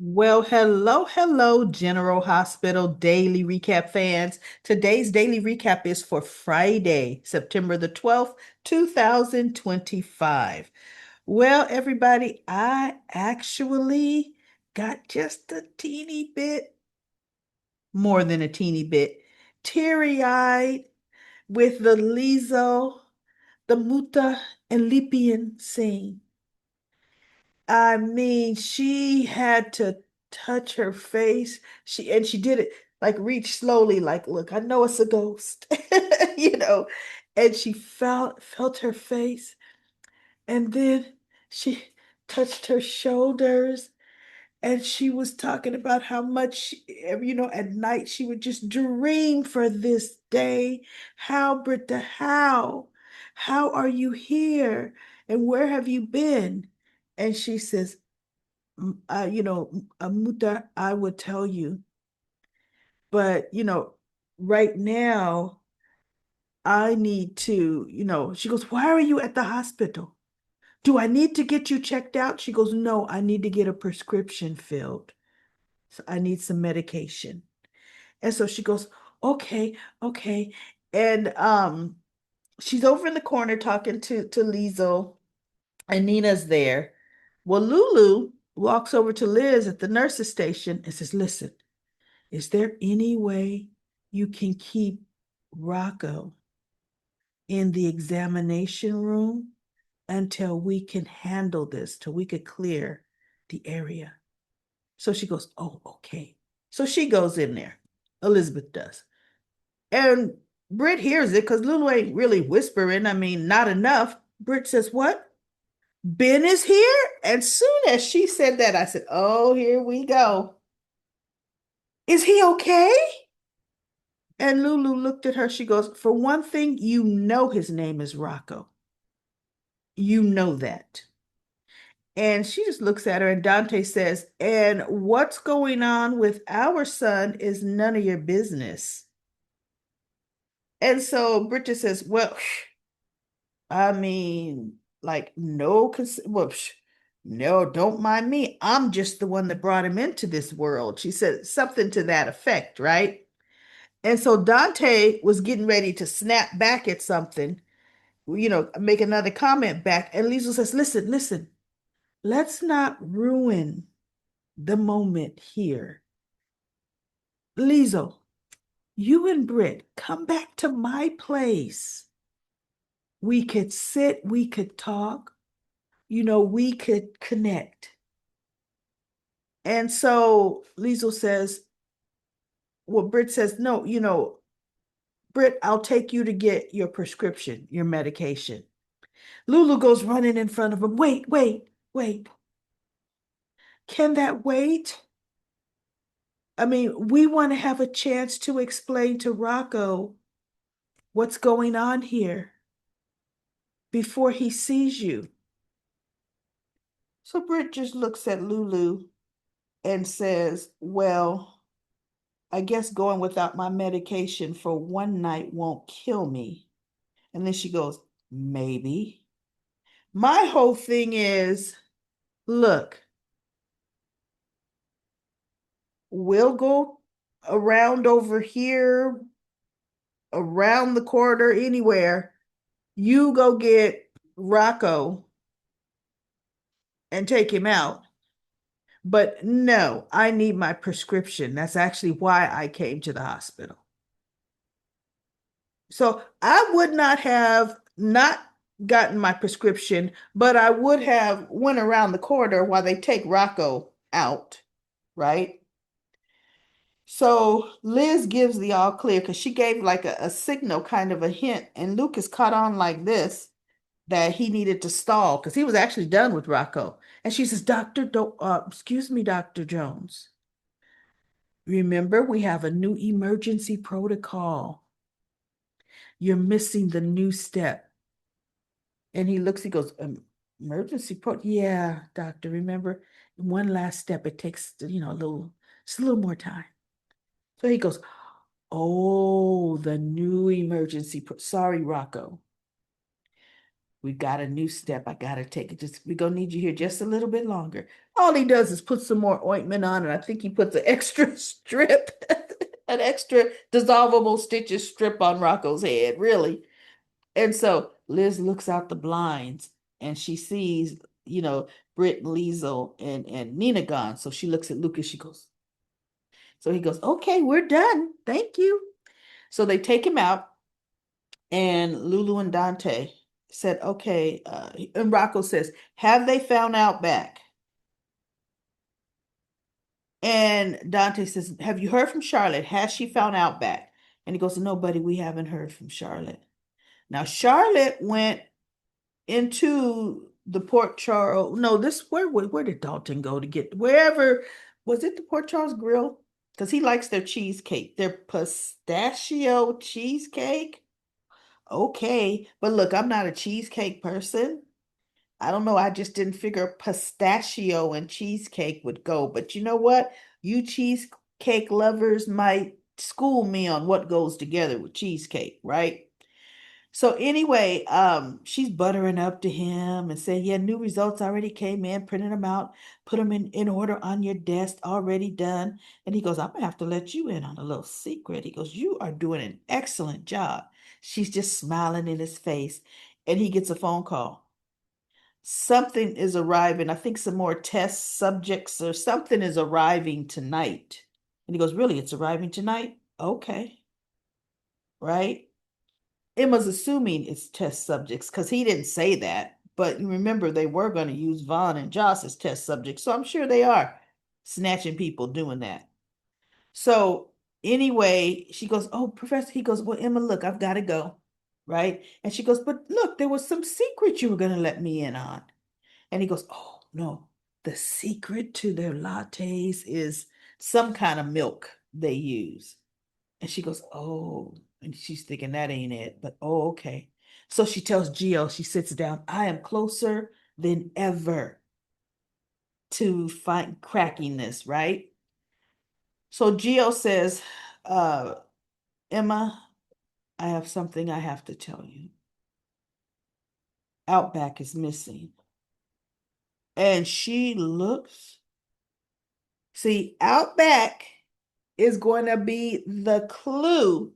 Well, hello, General Hospital Daily Recap fans. Today's daily recap is for Friday, September the 12th, 2025. Well, everybody, I actually got just a teeny bit, more than a teeny bit, teary-eyed with the Liesl, the Muta, and Lipian scene. I mean, she had to touch her face. She did it like reach slowly, like, look, I know it's a ghost, you know. And she felt her face, and then she touched her shoulders, and she was talking about how much, at night she would just dream for this day. How, Britta, how? How are you here? And where have you been? And she says, Muta, I would tell you, but right now I need to, she goes, why are you at the hospital? Do I need to get you checked out? She goes, no, I need to get a prescription filled. So I need some medication. And so she goes, okay, okay. And she's over in the corner talking to Liesl, and Nina's there. Well, Lulu walks over to Liz at the nurse's station and says, listen, is there any way you can keep Rocco in the examination room until we can handle this, till we could clear the area? So she goes, oh, okay. So she goes in there. Elizabeth does. And Britt hears it because Lulu ain't really whispering. I mean, not enough. Britt says, what? Ben is here? And soon as she said that, I said, oh, here we go. Is he okay? And Lulu looked at her. She goes, for one thing, you know his name is Rocco. You know that. And she just looks at her, and Dante says, and what's going on with our son is none of your business. And so Bridget says, well, I mean, like, no, well, no, don't mind me. I'm just the one that brought him into this world. She said something to that effect, right? And so Dante was getting ready to snap back at something, make another comment back. And Liesl says, listen, listen, let's not ruin the moment here. Liesl, you and Britt, come back to my place. We could sit, we could talk, we could connect. And so Liesl says, well, Britt says, no, Britt, I'll take you to get your prescription, your medication. Lulu goes running in front of him. Wait, wait, wait. Can that wait? I mean, we want to have a chance to explain to Rocco what's going on here before he sees you. So Britt just looks at Lulu and says, well, I guess going without my medication for one night won't kill me. And then she goes, maybe. My whole thing is, look, we'll go around over here, around the corridor, anywhere. You go get Rocco and take him out. But no, I need my prescription. That's actually why I came to the hospital. So I would not have not gotten my prescription, but I would have went around the corridor while they take Rocco out, right? So Liz gives the all clear because she gave like a signal, kind of a hint, and Lucas caught on like this that he needed to stall because he was actually done with Rocco. And she says, excuse me, Dr. Jones. Remember, we have a new emergency protocol. You're missing the new step. And he looks, he goes, emergency pro? Yeah, doctor, remember, one last step, it takes, just a little more time. So he goes, oh, the new emergency. Sorry, Rocco. We've got a new step. I gotta take it. Just we're gonna need you here just a little bit longer. All he does is put some more ointment on, and I think he puts an extra strip, an extra dissolvable stitches strip on Rocco's head, really. And so Liz looks out the blinds and she sees, Britt and Liesl and Nina gone. So she looks at Lucas. So he goes, okay, we're done. Thank you. So they take him out, and Lulu and Dante said, okay. And Rocco says, have they found out back? And Dante says, have you heard from Charlotte? Has she found out back? And he goes, no, buddy, we haven't heard from Charlotte. Now, Charlotte went into the Port Charles. No, where did Dalton go to get wherever? Was it the Port Charles Grill? Because he likes their cheesecake, their pistachio cheesecake. Okay, but look, I'm not a cheesecake person. I don't know. I just didn't figure pistachio and cheesecake would go. But you know what? You cheesecake lovers might school me on what goes together with cheesecake, right? So anyway, she's buttering up to him and saying, yeah, new results already came in, printed them out, put them in order on your desk, already done. And he goes, I'm gonna have to let you in on a little secret. He goes, you are doing an excellent job. She's just smiling in his face. And he gets a phone call. Something is arriving. I think some more test subjects or something is arriving tonight. And he goes, really, it's arriving tonight? Okay, right? Emma's assuming it's test subjects because he didn't say that. But you remember, they were going to use Vaughn and Joss as test subjects. So I'm sure they are snatching people doing that. So anyway, she goes, oh, Professor, he goes, well, Emma, look, I've got to go. Right. And she goes, but look, there was some secret you were going to let me in on. And he goes, oh, no, the secret to their lattes is some kind of milk they use. And she goes, oh, and she's thinking that ain't it, but oh, okay. So she tells Gio, she sits down, I am closer than ever to find cracking this, right? So Gio says, uh, Emma, I have something I have to tell you. Outback is missing. And she looks, see, Outback is going to be the clue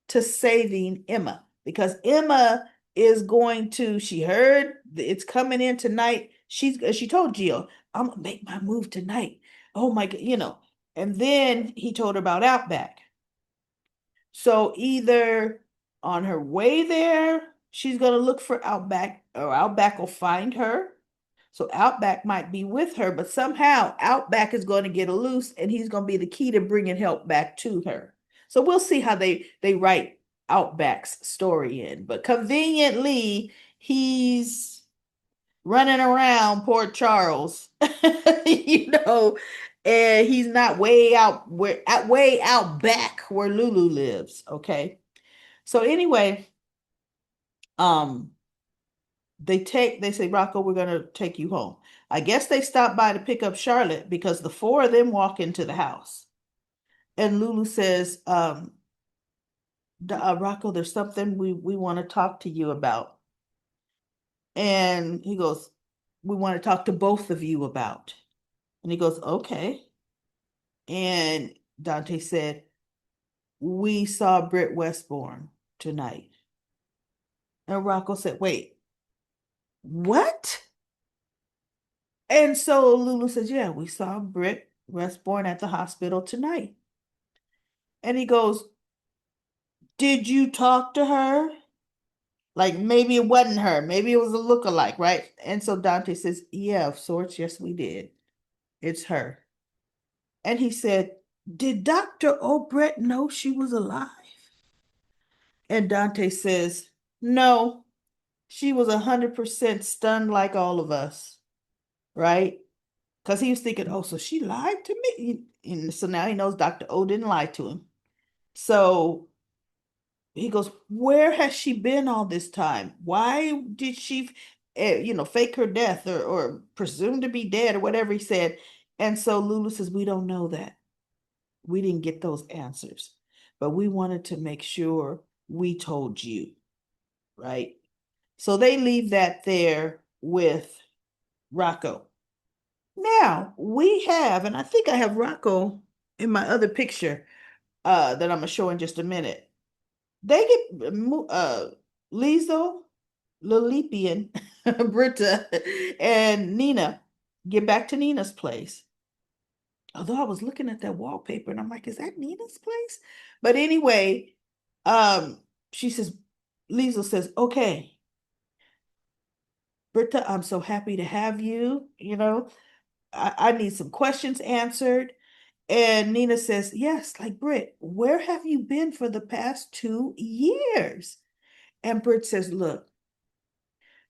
to saving Emma because Emma is going to, she heard it's coming in tonight. She told Gio, I'm gonna make my move tonight. Oh my God, And then he told her about Outback. So either on her way there, she's gonna look for Outback, or Outback will find her. So Outback might be with her, but somehow Outback is going to get loose, and he's going to be the key to bringing help back to her. So we'll see how they write Outback's story in. But conveniently, he's running around Port Charles, you know, and he's not way out back where Lulu lives. Okay. So anyway, um, they say, Rocco, we're gonna take you home. I guess they stopped by to pick up Charlotte because the four of them walk into the house. And Lulu says, Rocco, there's something we want to talk to you about. And he goes, we want to talk to both of you about. And he goes, okay. And Dante said, we saw Britt Westbourne tonight. And Rocco said, wait, what? And so Lulu says, yeah, we saw Britt Westbourne at the hospital tonight. And he goes, did you talk to her? Like maybe it wasn't her, maybe it was a lookalike, right? And so Dante says, yeah, of sorts, yes, we did. It's her. And he said, did Dr. O'Brett know she was alive? And Dante says, no, she was 100% stunned like all of us, right? Because he was thinking, oh, so she lied to me. And so now he knows Dr. O didn't lie to him. So he goes, where has she been all this time? Why did she, fake her death or presume to be dead or whatever he said? And so Lulu says, we don't know that. We didn't get those answers, but we wanted to make sure we told you, right? So they leave that there with Rocco. Now we have, and I think I have Rocco in my other picture that I'm gonna show in just a minute. They get Liesl, Lilipian, Britta, and Nina get back to Nina's place. Although I was looking at that wallpaper and I'm like, is that Nina's place? But anyway, um, she says, Liesl says, okay, Britta, I'm so happy to have you. I need some questions answered. And Nina says, yes, like Britt, where have you been for the past 2 years? And Britt says, look,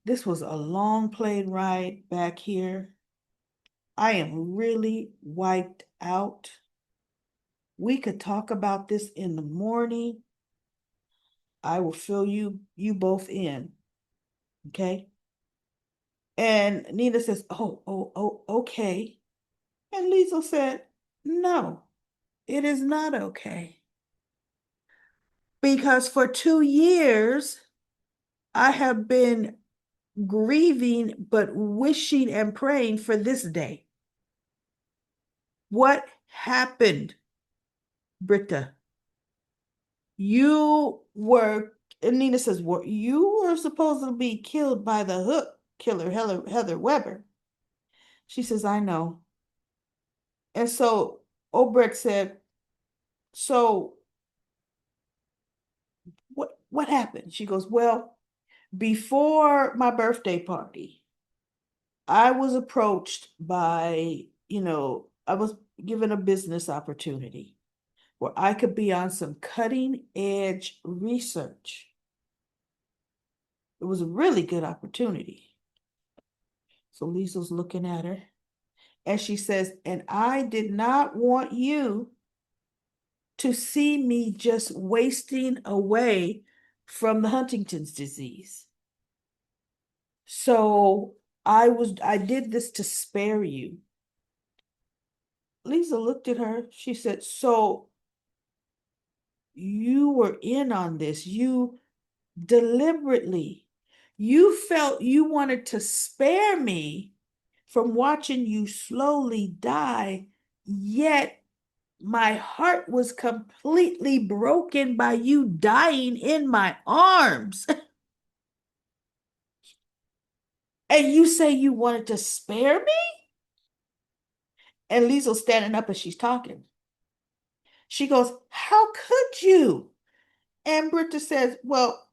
this was a long plane ride back here. I am really wiped out. We could talk about this in the morning. I will fill you both in. Okay. And Nina says, oh, okay. And Liesl said, no, it is not okay. Because for 2 years, I have been grieving, but wishing and praying for this day. What happened, Britta? You were, and Nina says, you were supposed to be killed by the hook killer, Heather Weber. She says, I know. And so Obrecht said, so what happened? She goes, well, before my birthday party, I was approached by, I was given a business opportunity where I could be on some cutting edge research. It was a really good opportunity. So Liesl's looking at her and she says, and I did not want you to see me just wasting away from the Huntington's disease. So I did this to spare you. Liesl looked at her. She said, so you were in on this. You deliberately, you felt you wanted to spare me from watching you slowly die, yet my heart was completely broken by you dying in my arms. And you say you wanted to spare me? And Liesl's standing up as she's talking. She goes, how could you? And Britta says, well,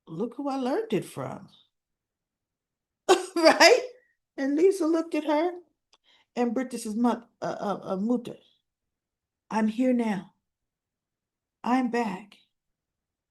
look who I learned it from. Right? And Liesl looked at her, and Britta says, Mutter, I'm here now. I'm back.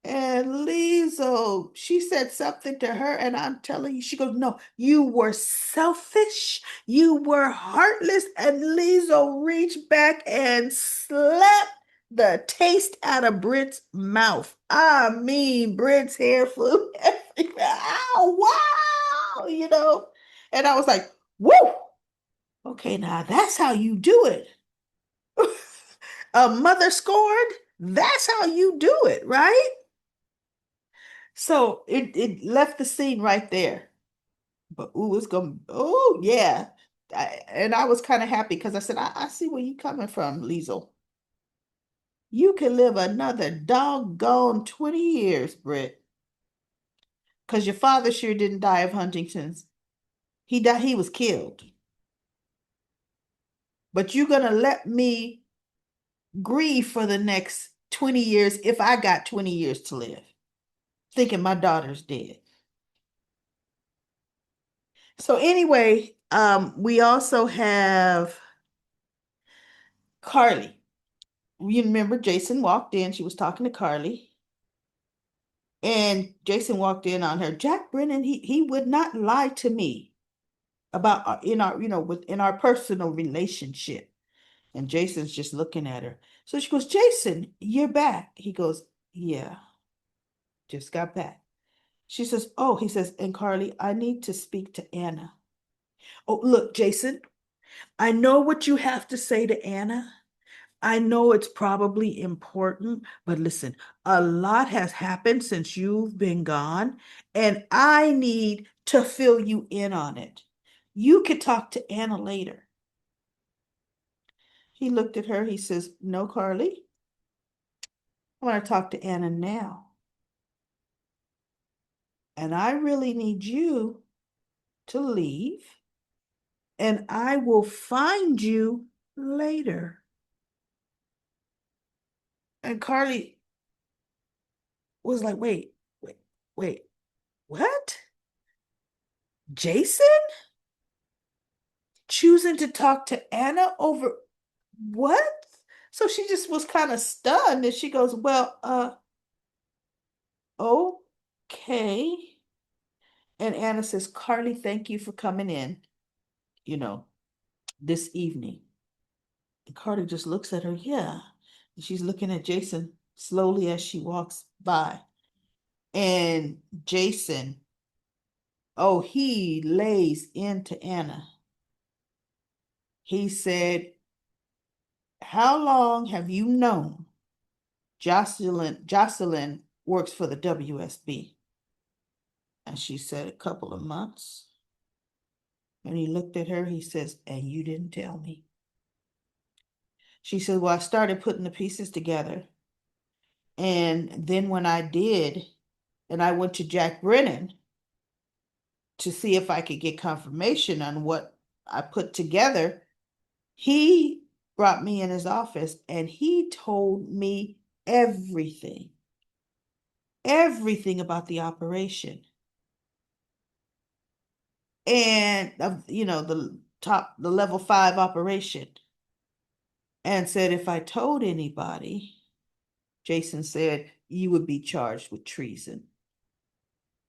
And Liesl, she said something to her, and I'm telling you, she goes, no, you were selfish, you were heartless. And Liesl reached back and slapped the taste out of Britt's mouth. I mean, Britt's hair flew everywhere. Oh, wow, And I was like, whoa, okay, now that's how you do it. A mother scorned, that's how you do it, right? So it left the scene right there. But ooh, it's gonna, oh yeah. And I was kind of happy because I said, I see where you coming from, Liesl. You can live another doggone 20 years, Britt. Because your father sure didn't die of Huntington's. He died, he was killed. But you're gonna let me grieve for the next 20 years if I got 20 years to live, thinking my daughter's dead. So anyway, we also have Carly. You remember Jason walked in, she was talking to Carly, and Jason walked in on her. Jack Brennan, he would not lie to me about in our, within our personal relationship. And Jason's just looking at her. So she goes, Jason, you're back. He goes, yeah, just got back. She says, oh, he says, and Carly, I need to speak to Anna. Oh, look, Jason, I know what you have to say to Anna. I know it's probably important, but listen, a lot has happened since you've been gone, and I need to fill you in on it. You could talk to Anna later. He looked at her. He says, no, Carly, I want to talk to Anna now. And I really need you to leave, and I will find you later. And Carly was like, wait, what? Jason choosing to talk to Anna over what? So she just was kind of stunned and she goes, well, okay. And Anna says, Carly, thank you for coming in, you know, this evening. And Carly just looks at her, yeah. And she's looking at Jason slowly as she walks by. And Jason, oh, he lays into Anna. He said, how long have you known Josslyn works for the WSB? And she said, a couple of months. And he looked at her, he says, and you didn't tell me. She said, well, I started putting the pieces together. And then when I did, and I went to Jack Brennan to see if I could get confirmation on what I put together, he brought me in his office and he told me everything, everything about the operation. And, the level 5 operation. And said, if I told anybody, Jason said, you would be charged with treason.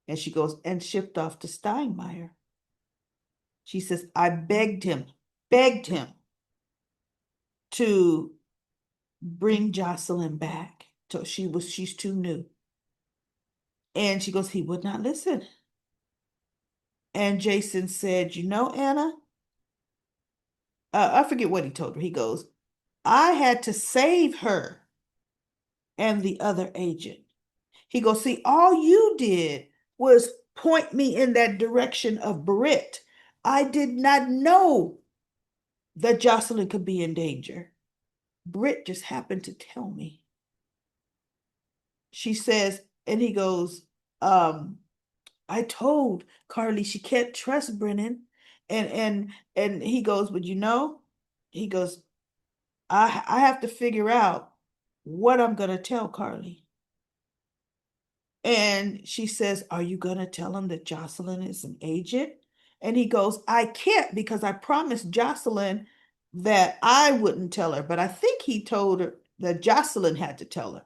And she goes, and shipped off to Steinmeier. She says, I begged him to bring Josslyn back. So she's too new. And she goes, he would not listen. And Jason said, Anna, I forget what he told her. He goes, I had to save her and the other agent. He goes, see, all you did was point me in that direction of Britt. I did not know that Josslyn could be in danger. Britt just happened to tell me. She says, and he goes, I told Carly she can't trust Brennan. And he goes, but he goes, I have to figure out what I'm gonna tell Carly. And she says, are you gonna tell him that Josslyn is an agent? And he goes, I can't because I promised Josslyn that I wouldn't tell her, but I think he told her that Josslyn had to tell her.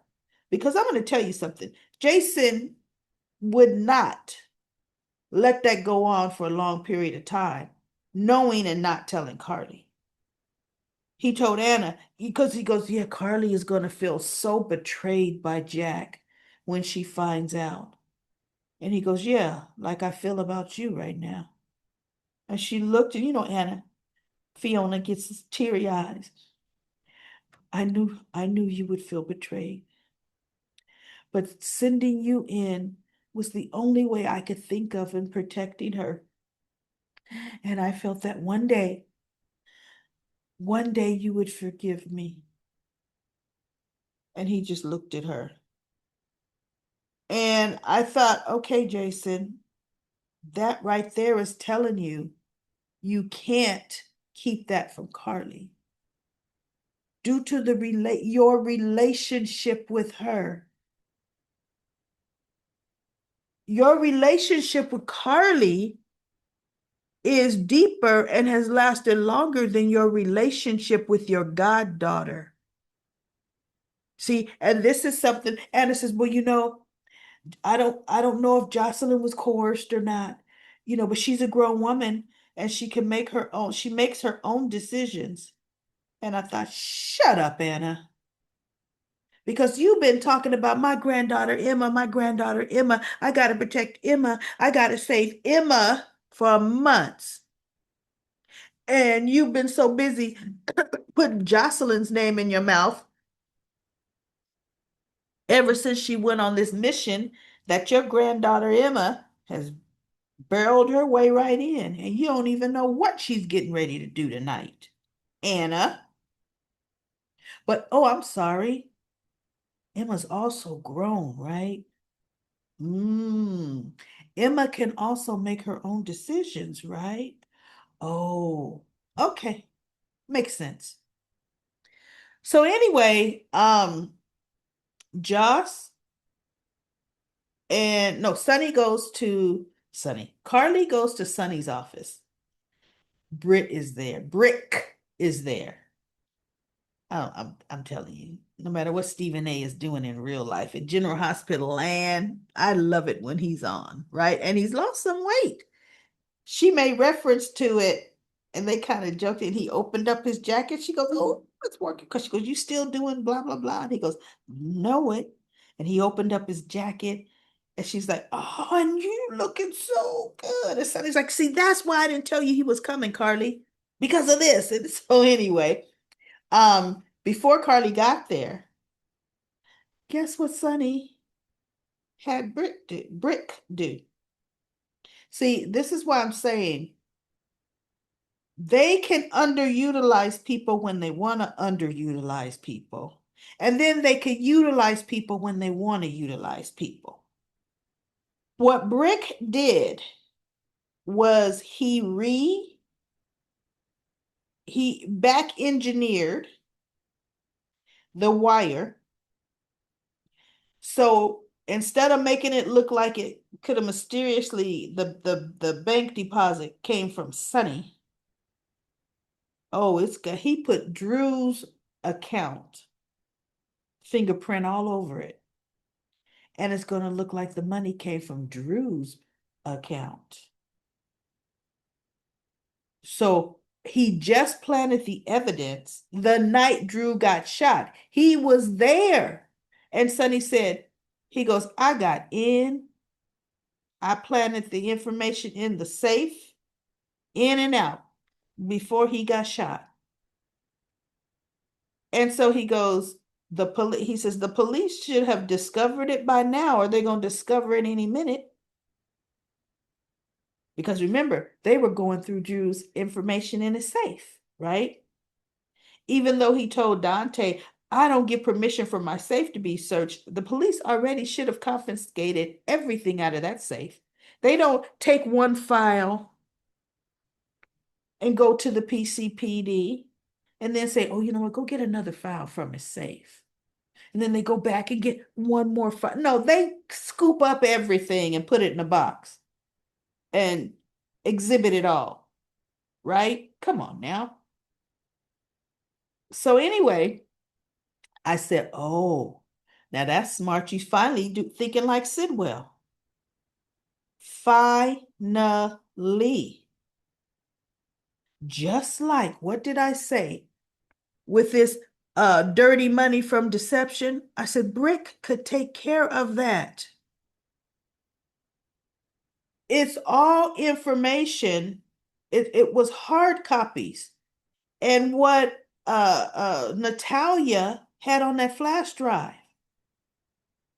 Because I'm going to tell you something. Jason would not let that go on for a long period of time, knowing and not telling Carly. He told Anna, because he goes, yeah, Carly is going to feel so betrayed by Jack when she finds out. And he goes, yeah, like I feel about you right now. And she looked, and Anna, Fiona gets teary eyes. I knew you would feel betrayed. But sending you in was the only way I could think of in protecting her. And I felt that one day you would forgive me. And he just looked at her. And I thought, okay, Jason, that right there is telling you you can't keep that from Carly. Due to your relationship with her. Your relationship with Carly is deeper and has lasted longer than your relationship with your goddaughter. See, and this is something Anna says, well, I don't know if Josslyn was coerced or not, but she's a grown woman and she makes her own decisions. And I thought, shut up, Anna. Because you've been talking about my granddaughter Emma, my granddaughter Emma. I got to protect Emma. I got to save Emma for months. And you've been so busy put Josslyn's name in your mouth ever since she went on this mission that your granddaughter Emma has barreled her way right in, and you don't even know what she's getting ready to do tonight, Anna. But oh, I'm sorry. Emma's also grown, right? Mm. Emma can also make her own decisions, right? Oh, okay. Makes sense. So anyway, Joss and no, Carly goes to Sunny's office. Britt is there. Brick is there. I'm telling you, no matter what Stephen A is doing in real life, at General Hospital land, I love it when he's on, right? And he's lost some weight. She made reference to it, and they kind of joked, and he opened up his jacket. She goes, "Oh, it's working." Because she goes, "You still doing blah blah blah?" And he goes, "Know it." And he opened up his jacket, and she's like, "Oh, and you looking so good." And Sonny's like, "See, that's why I didn't tell you he was coming, Carly, because of this." And so anyway, before Carly got there, guess what Sonny had Brick do? See, this is why I'm saying they can underutilize people when they want to underutilize people. And then they can utilize people when they want to utilize people. What Brick did was he back engineered the wire. So instead of making it look like it could have mysteriously the bank deposit came from Sunny. Oh, he put Drew's account fingerprint all over it. And it's going to look like the money came from Drew's account. So he just planted the evidence the night Drew got shot. He was there. And Sonny said, he goes, I got in. I planted the information in the safe, in and out, before he got shot. And so he goes, he says, the police should have discovered it by now, or they're going to discover it any minute. Because remember, they were going through Drew's information in his safe, right? Even though he told Dante, I don't give permission for my safe to be searched, the police already should have confiscated everything out of that safe. They don't take one file and go to the PCPD and then say, oh, you know what, go get another file from his safe. And then they go back and get one more file. No, they scoop up everything and put it in a box and exhibit it all, right? Come on now. So anyway, I said, oh, now that's smart. You finally thinking like Sidwell. Finally. Just like, what did I say? With this dirty money from deception, I said, Brick could take care of that. It's all information. It was hard copies. And what Natalia had on that flash drive.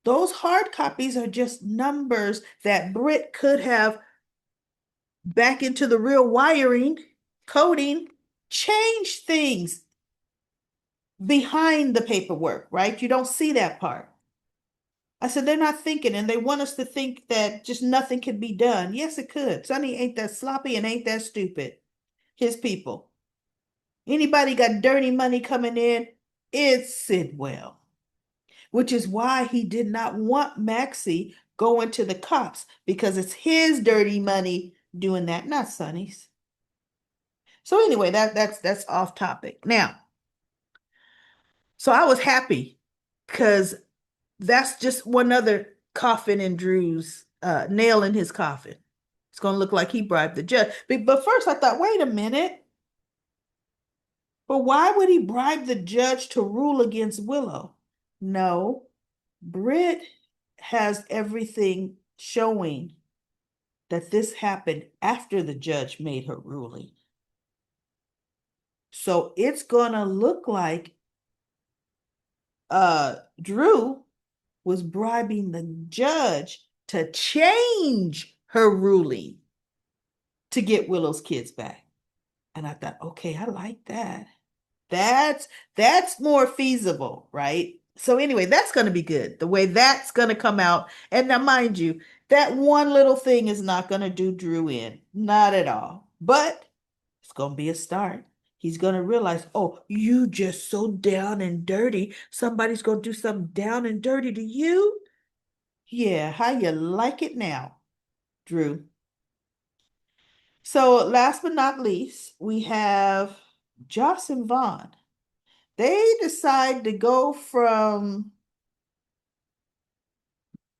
Those hard copies are just numbers that Britt could have back into the real wiring, coding, change things behind the paperwork, right? You don't see that part. I said, they're not thinking, and they want us to think that just nothing can be done. Yes, it could. Sonny ain't that sloppy and ain't that stupid. His people. Anybody got dirty money coming in, it's Sidwell. Which is why he did not want Maxie going to the cops, because it's his dirty money doing that, not Sonny's. So anyway, that's off topic. Now, so I was happy because that's just one other coffin in Drew's nail in his coffin. It's gonna look like he bribed the judge. But first I thought, wait a minute. But why would he bribe the judge to rule against Willow? No, Britt has everything showing that this happened after the judge made her ruling. So it's gonna look like Drew was bribing the judge to change her ruling to get Willow's kids back. And I thought, okay, I like that. That's that's more feasible, right? So anyway, that's going to be good. The way that's going to come out. And now mind you, that one little thing is not going to do Drew in. Not at all. But it's going to be a start. He's going to realize, oh, you just so down and dirty. Somebody's going to do something down and dirty to you. Yeah, how you like it now, Drew? So last but not least, we have Joss and Vaughn. They decide to go from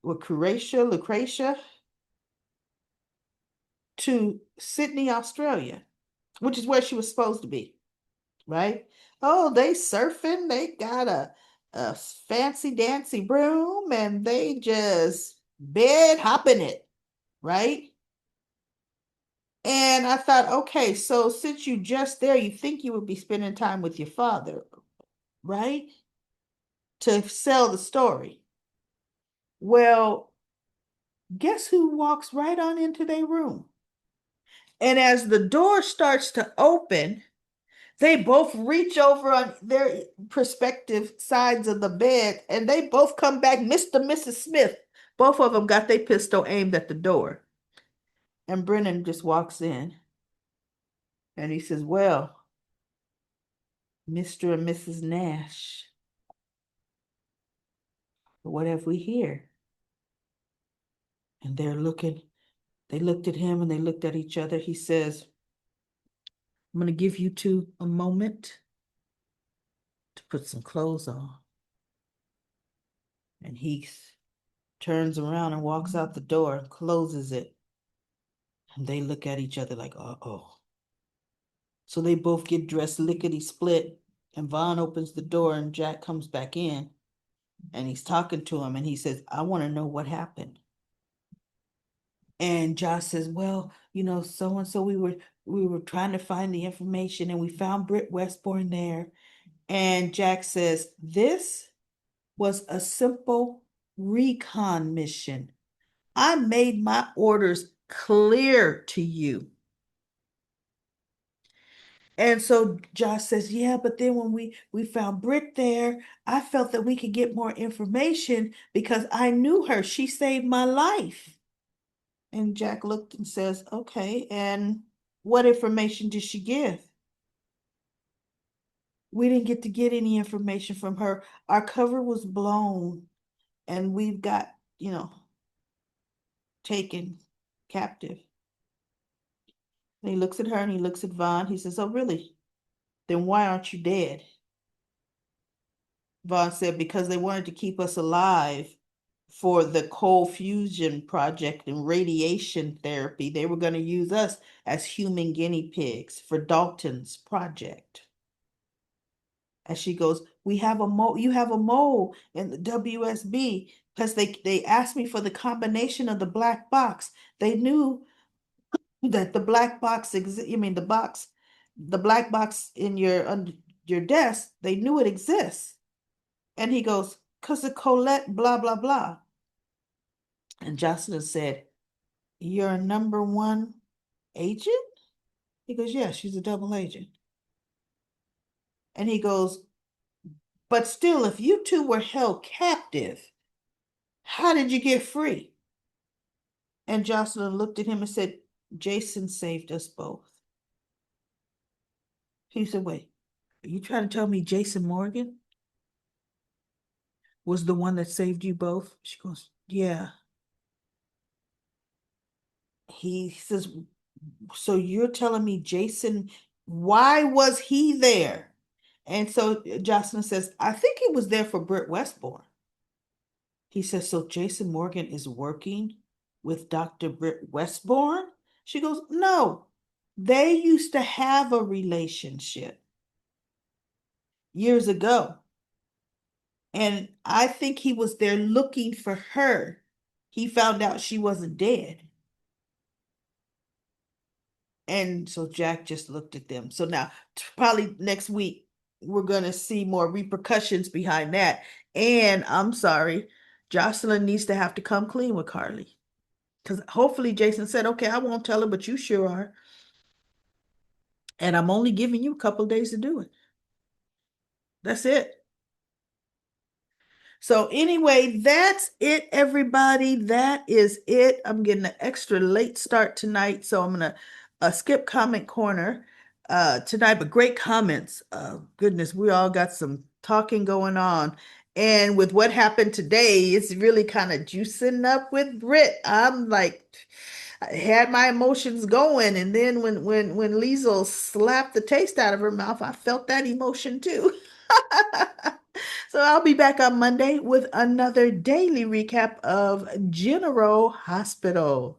Lucretia to Sydney, Australia, which is where she was supposed to be, right? Oh, they surfing, they got a fancy dancy broom and they just bed hopping it, right? And I thought, okay, so since you just there, you think you would be spending time with your father, right? To sell the story. Well, guess who walks right on into their room? And as the door starts to open, they both reach over on their respective sides of the bed and they both come back, Mr. and Mrs. Smith. Both of them got their pistol aimed at the door. And Brennan just walks in and he says, well, Mr. and Mrs. Nash, what have we here? And they looked at him and they looked at each other. He says, I'm going to give you two a moment to put some clothes on. And he turns around and walks out the door and closes it. And they look at each other like, uh-oh. So they both get dressed lickety split. And Vaughn opens the door and Jack comes back in. And he's talking to him and he says, I want to know what happened. And Josh says, well, so and so we were trying to find the information and we found Britt Westbourne there. And Jack says, this was a simple recon mission. I made my orders clear to you. And so Josh says, yeah, but then when we found Britt there, I felt that we could get more information because I knew her. She saved my life. And Jack looked and says, okay, and what information did she give? We didn't get any information from her. Our cover was blown and we've got, taken captive. And he looks at her and he looks at Vaughn. He says, oh, really? Then why aren't you dead? Vaughn said, because they wanted to keep us alive for the cold fusion project and radiation therapy. They were going to use us as human guinea pigs for Dalton's project. And she goes, we have a mole, you have a mole in the WSB because they asked me for the combination of the black box. They knew that the black box the black box in your desk, they knew it exists. And he goes, because of Colette, blah, blah, blah. And Josslyn said, you're a number one agent? He goes, yeah, she's a double agent. And he goes, but still, if you two were held captive, how did you get free? And Josslyn looked at him and said, Jason saved us both. He said, wait, are you trying to tell me Jason Morgan was the one that saved you both? She goes, yeah. He says, so you're telling me Jason, why was he there? And so Josslyn says, I think he was there for Britt Westbourne. He says, so Jason Morgan is working with Dr. Britt Westbourne? She goes, no, they used to have a relationship years ago. And I think he was there looking for her. He found out she wasn't dead. And so Jack just looked at them. So now, probably next week, we're going to see more repercussions behind that. And I'm sorry, Josslyn needs to have to come clean with Carly. Because hopefully Jason said, okay, I won't tell her, but you sure are. And I'm only giving you a couple days to do it. That's it. So anyway, that's it, everybody. That is it. I'm getting an extra late start tonight, so I'm gonna skip comment corner tonight. But great comments. Goodness, we all got some talking going on. And with what happened today, it's really kind of juicing up with Britt. I'm like, I had my emotions going, and then when Liesl slapped the taste out of her mouth, I felt that emotion too. So I'll be back on Monday with another daily recap of General Hospital.